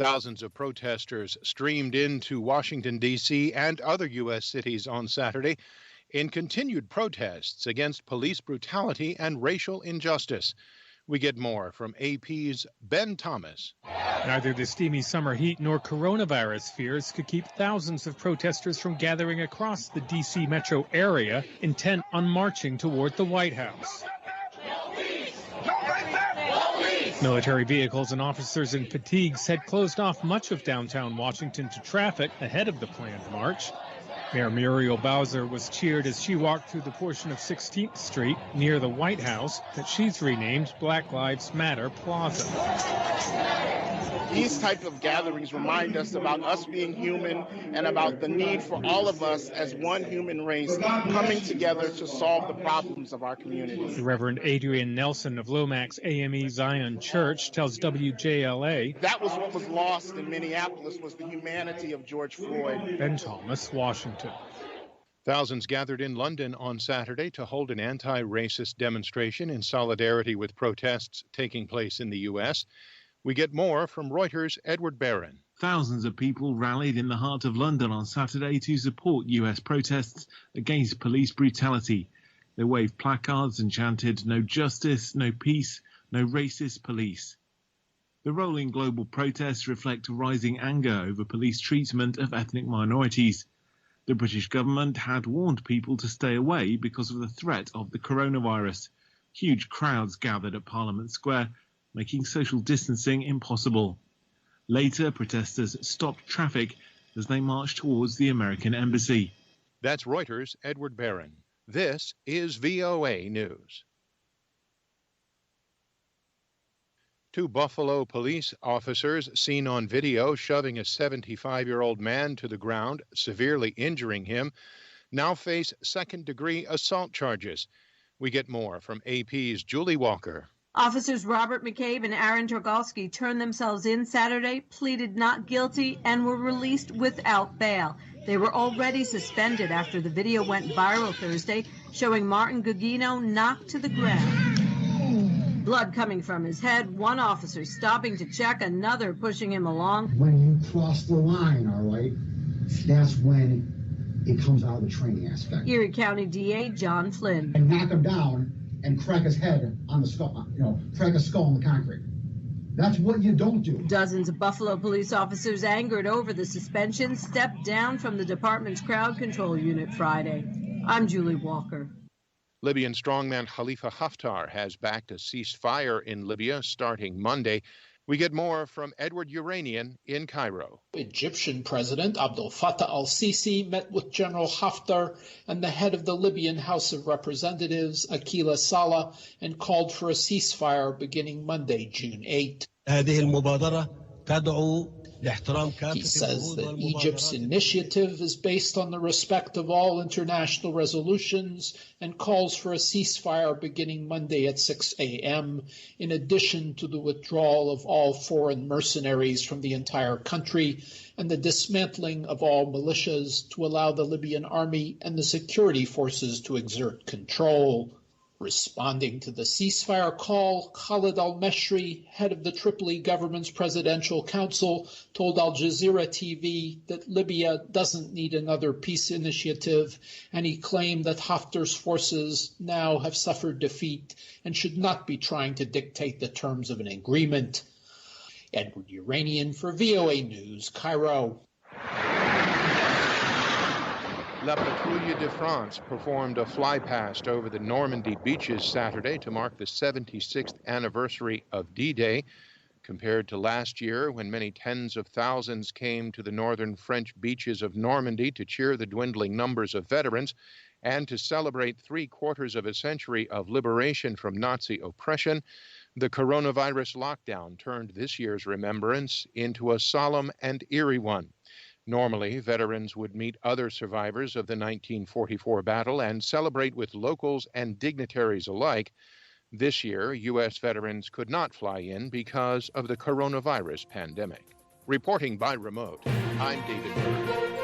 Thousands of protesters streamed into Washington, D.C. and other U.S. cities on Saturday in continued protests against police brutality and racial injustice. We get more from AP's Ben Thomas. Neither the steamy summer heat nor coronavirus fears could keep thousands of protesters from gathering across the D.C. metro area, intent on marching toward the White House. Military vehicles and officers in fatigues had closed off much of downtown Washington to traffic ahead of the planned march. Mayor Muriel Bowser was cheered as she walked through the portion of 16th Street near the White House that she's renamed Black Lives Matter Plaza. These type of gatherings remind us about us being human and about the need for all of us as one human race coming together to solve the problems of our community. The Reverend Adrian Nelson of Lomax AME Zion Church tells WJLA that was what was lost in Minneapolis, was the humanity of George Floyd. Ben Thomas, Washington. Thousands gathered in London on Saturday to hold an anti-racist demonstration in solidarity with protests taking place in the U.S. We get more from Reuters' Edward Barron. Thousands of people rallied in the heart of London on Saturday to support U.S. protests against police brutality. They waved placards and chanted, "No justice, no peace, no racist police." The rolling global protests reflect rising anger over police treatment of ethnic minorities. The British government had warned people to stay away because of the threat of the coronavirus. Huge crowds gathered at Parliament Square, making social distancing impossible. Later, protesters stopped traffic as they marched towards the American embassy. That's Reuters' Edward Barron. This is VOA News. Two Buffalo police officers seen on video shoving a 75-year-old man to the ground, severely injuring him, now face second-degree assault charges. We get more from AP's Julie Walker. Officers Robert McCabe and Aaron Torgalski turned themselves in Saturday, pleaded not guilty, and were released without bail. They were already suspended after the video went viral Thursday, showing Martin Gugino knocked to the ground. Blood coming from his head, one officer stopping to check, another pushing him along. When you cross the line, all right, that's when it comes out of the training aspect. Erie County DA John Flynn. And knock him down and crack his head on the skull, crack his skull on the concrete. That's what you don't do. Dozens of Buffalo police officers, angered over the suspension, stepped down from the department's crowd control unit Friday. I'm Julie Walker. Libyan strongman Khalifa Haftar has backed a ceasefire in Libya starting Monday. We get more from Edward Uranian in Cairo. Egyptian President Abdel Fattah al-Sisi met with General Haftar and the head of the Libyan House of Representatives, Akila Saleh, and called for a ceasefire beginning Monday, June 8. He says that Egypt's initiative is based on the respect of all international resolutions and calls for a ceasefire beginning Monday at 6 a.m., in addition to the withdrawal of all foreign mercenaries from the entire country and the dismantling of all militias to allow the Libyan army and the security forces to exert control. Responding to the ceasefire call, Khalid al-Meshri, head of the Tripoli government's presidential council, told Al Jazeera TV that Libya doesn't need another peace initiative, and he claimed that Haftar's forces now have suffered defeat and should not be trying to dictate the terms of an agreement. Edward Uranian for VOA News, Cairo. La Patrouille de France performed a flypast over the Normandy beaches Saturday to mark the 76th anniversary of D-Day. Compared to last year, when many tens of thousands came to the northern French beaches of Normandy to cheer the dwindling numbers of veterans and to celebrate 3/4 of a century of liberation from Nazi oppression, the coronavirus lockdown turned this year's remembrance into a solemn and eerie one. Normally, veterans would meet other survivors of the 1944 battle and celebrate with locals and dignitaries alike. This year, U.S. veterans could not fly in because of the coronavirus pandemic. Reporting by remote, I'm David Byrne.